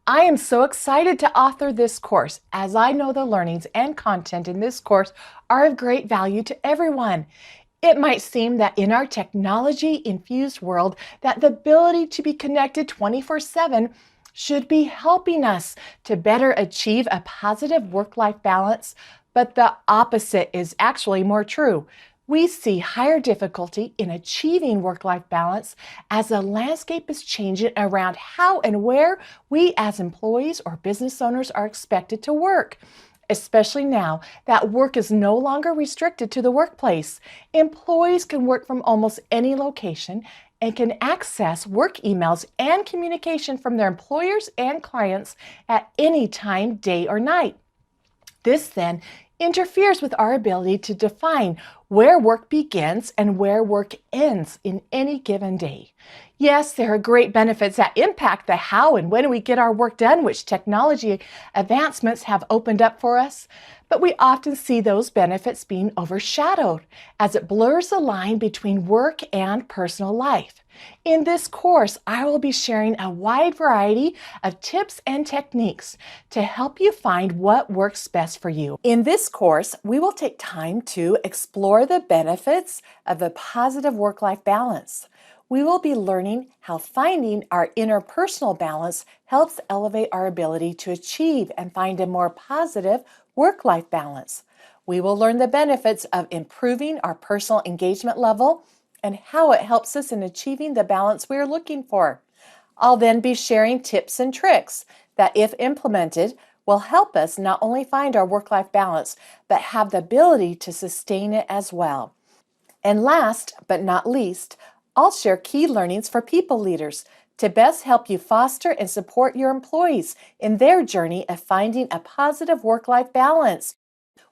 I am so excited to author this course, as I know the learnings and content in this course are of great value to everyone. It might seem that in our technology-infused world that the ability to be connected 24/7 should be helping us to better achieve a positive work-life balance, but the opposite is actually more true. We see higher difficulty in achieving work-life balance as the landscape is changing around how and where we as employees or business owners are expected to work. Especially now that work is no longer restricted to the workplace. Employees can work from almost any location and can access work emails and communication from their employers and clients at any time, day or night. This then interferes with our ability to define where work begins and where work ends in any given day. Yes, there are great benefits that impact the how and when we get our work done, which technology advancements have opened up for us, but we often see those benefits being overshadowed as it blurs the line between work and personal life. In this course, I will be sharing a wide variety of tips and techniques to help you find what works best for you. In this course, we will take time to explore the benefits of a positive work-life balance. We will be learning how finding our interpersonal balance helps elevate our ability to achieve and find a more positive work-life balance. We will learn the benefits of improving our personal engagement level and how it helps us in achieving the balance we are looking for. I'll then be sharing tips and tricks that, if implemented, will help us not only find our work-life balance, but have the ability to sustain it as well. And last but not least, I'll share key learnings for people leaders to best help you foster and support your employees in their journey of finding a positive work-life balance.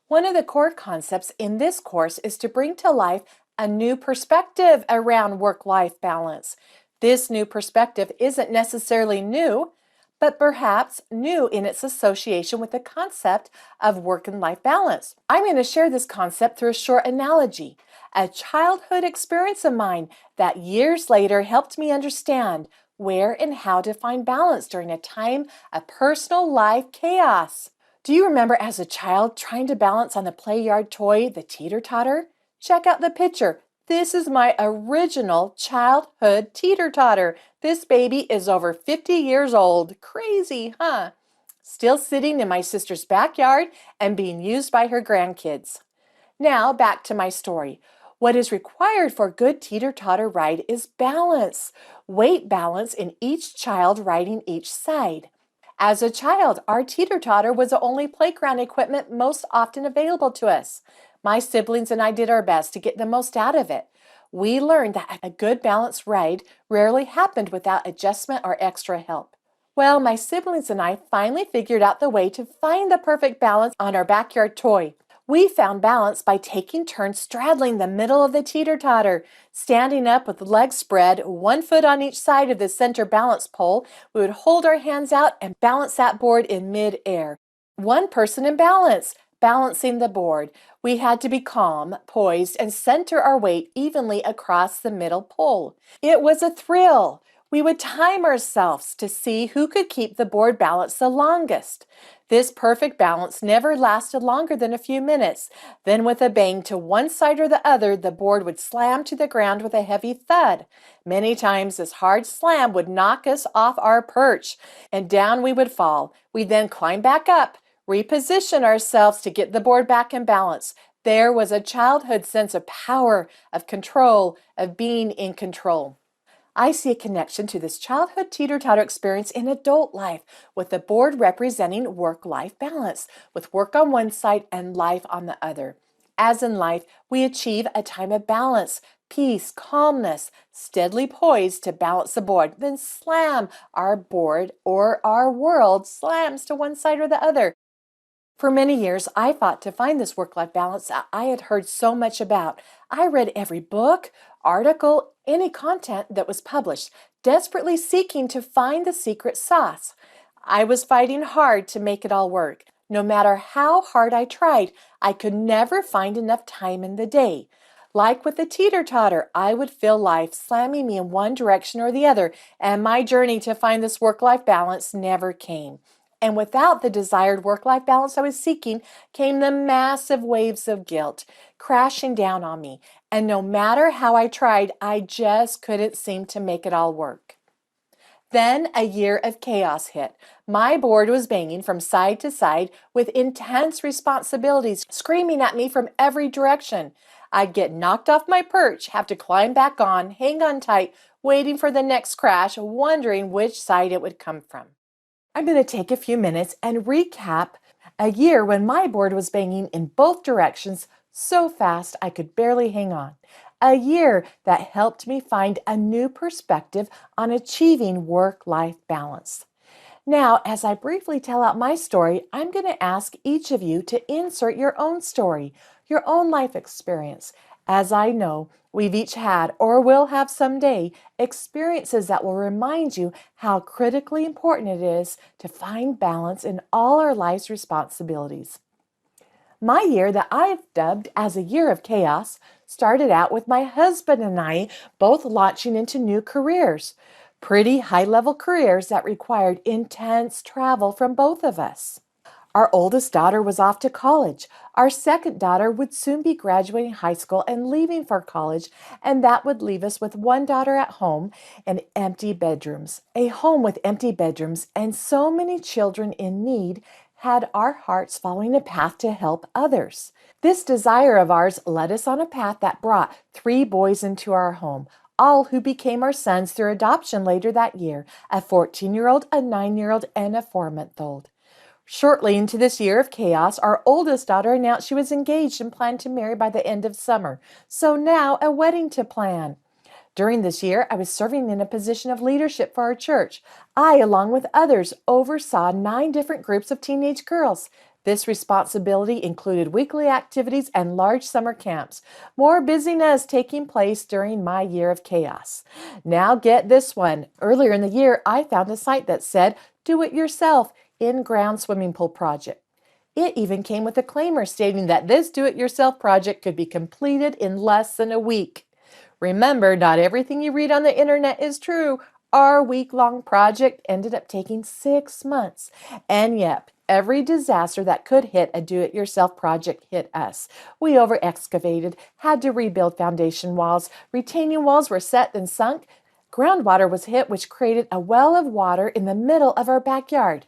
One of the core concepts in this course is to bring to life a new perspective around work-life balance. This new perspective isn't necessarily new, but perhaps new in its association with the concept of work and life balance. I'm going to share this concept through a short analogy, a childhood experience of mine that years later helped me understand where and how to find balance during a time of personal life chaos. Do you remember as a child trying to balance on the play yard toy, the teeter-totter? Check out the picture. This is my original childhood teeter-totter. This baby is over 50 years old. Crazy, huh? Still sitting in my sister's backyard and being used by her grandkids. Now back to my story. What is required for a good teeter-totter ride is balance. Weight balance in each child riding each side. As a child, our teeter-totter was the only playground equipment most often available to us. My siblings and I did our best to get the most out of it. We learned that a good balanced ride rarely happened without adjustment or extra help. Well, my siblings and I finally figured out the way to find the perfect balance on our backyard toy. We found balance by taking turns straddling the middle of the teeter-totter, standing up with legs spread, one foot on each side of the center balance pole. We would hold our hands out and balance that board in mid-air. One person in balance, balancing the board. We had to be calm, poised, and center our weight evenly across the middle pole. It was a thrill. We would time ourselves to see who could keep the board balanced the longest. This perfect balance never lasted longer than a few minutes. Then with a bang to one side or the other, the board would slam to the ground with a heavy thud. Many times this hard slam would knock us off our perch, and down we would fall. We'd then climb back up, reposition ourselves to get the board back in balance. There was a childhood sense of power, of control, of being in control. I see a connection to this childhood teeter-totter experience in adult life, with the board representing work-life balance, with work on one side and life on the other. As in life, we achieve a time of balance, peace, calmness, steadily poised to balance the board, then slam, our board or our world slams to one side or the other. For many years, I fought to find this work-life balance that I had heard so much about. I read every book, article, any content that was published, desperately seeking to find the secret sauce. I was fighting hard to make it all work. No matter how hard I tried, I could never find enough time in the day. Like with the teeter-totter, I would feel life slamming me in one direction or the other, and my journey to find this work-life balance never came. And without the desired work-life balance I was seeking came the massive waves of guilt crashing down on me. And no matter how I tried, I just couldn't seem to make it all work. Then a year of chaos hit. My board was banging from side to side with intense responsibilities screaming at me from every direction. I'd get knocked off my perch, have to climb back on, hang on tight, waiting for the next crash, wondering which side it would come from. I'm going to take a few minutes and recap a year when my board was banging in both directions so fast I could barely hang on. A year that helped me find a new perspective on achieving work-life balance. Now, as I briefly tell out my story, I'm going to ask each of you to insert your own story, your own life experience. As I know, we've each had or will have someday experiences that will remind you how critically important it is to find balance in all our life's responsibilities. My year that I've dubbed as a year of chaos started out with my husband and I both launching into new careers, pretty high-level careers that required intense travel from both of us. Our oldest daughter was off to college. Our second daughter would soon be graduating high school and leaving for college, and that would leave us with one daughter at home and empty bedrooms. A home with empty bedrooms and so many children in need had our hearts following a path to help others. This desire of ours led us on a path that brought 3 boys into our home, all who became our sons through adoption later that year, a 14-year-old, a 9-year-old, and a 4-month-old. Shortly into this year of chaos, our oldest daughter announced she was engaged and planned to marry by the end of summer. So now a wedding to plan. During this year, I was serving in a position of leadership for our church. I, along with others, oversaw 9 different groups of teenage girls. This responsibility included weekly activities and large summer camps. More busyness taking place during my year of chaos. Now get this one. Earlier in the year, I found a site that said, "Do it yourself, in-ground swimming pool project." It even came with a claimer stating that this do-it-yourself project could be completed in less than a week. Remember, not everything you read on the internet is true. Our week-long project ended up taking 6 months. And yep, every disaster that could hit a do-it-yourself project hit us. We over-excavated, had to rebuild foundation walls, retaining walls were set and sunk, groundwater was hit, which created a well of water in the middle of our backyard.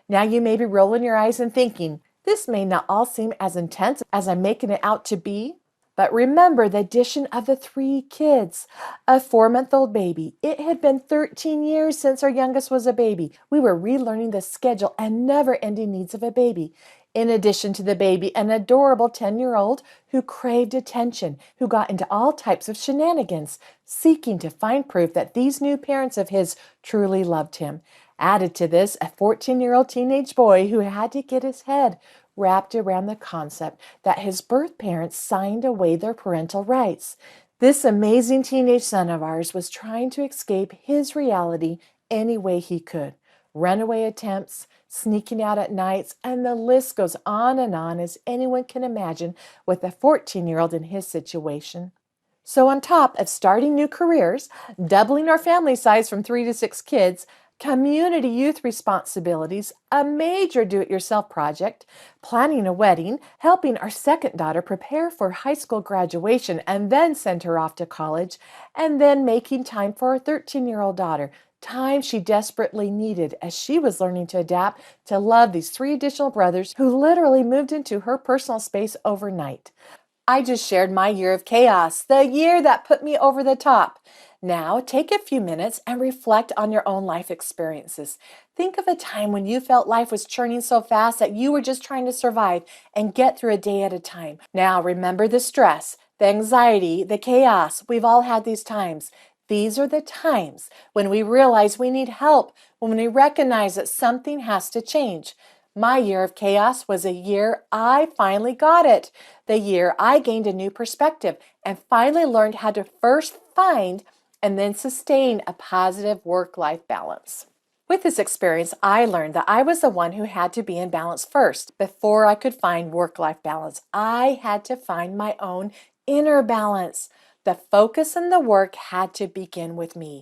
Now you may be rolling your eyes and thinking, this may not all seem as intense as I'm making it out to be. But remember the addition of the 3 kids, a 4-month-old baby. It had been 13 years since our youngest was a baby. We were relearning the schedule and never-ending needs of a baby. In addition to the baby, an adorable 10-year-old who craved attention, who got into all types of shenanigans, seeking to find proof that these new parents of his truly loved him. Added to this, a 14-year-old teenage boy who had to get his head wrapped around the concept that his birth parents signed away their parental rights. This amazing teenage son of ours was trying to escape his reality any way he could. Runaway attempts, sneaking out at nights, and the list goes on as anyone can imagine with a 14-year-old in his situation. So on top of starting new careers, doubling our family size from 3 to 6 kids, community youth responsibilities, a major do-it-yourself project, planning a wedding, helping our second daughter prepare for high school graduation and then send her off to college, and then making time for our 13-year-old daughter, time she desperately needed as she was learning to adapt to love these 3 additional brothers who literally moved into her personal space overnight. I just shared my year of chaos, the year that put me over the top. Now, take a few minutes and reflect on your own life experiences. Think of a time when you felt life was churning so fast that you were just trying to survive and get through a day at a time. Now, remember the stress, the anxiety, the chaos. We've all had these times. These are the times when we realize we need help, when we recognize that something has to change. My year of chaos was a year I finally got it. The year I gained a new perspective and finally learned how to first find and then sustain a positive work-life balance. With this experience, I learned that I was the one who had to be in balance first before I could find work-life balance. I had to find my own Inner balance. The focus and the work had to begin with me.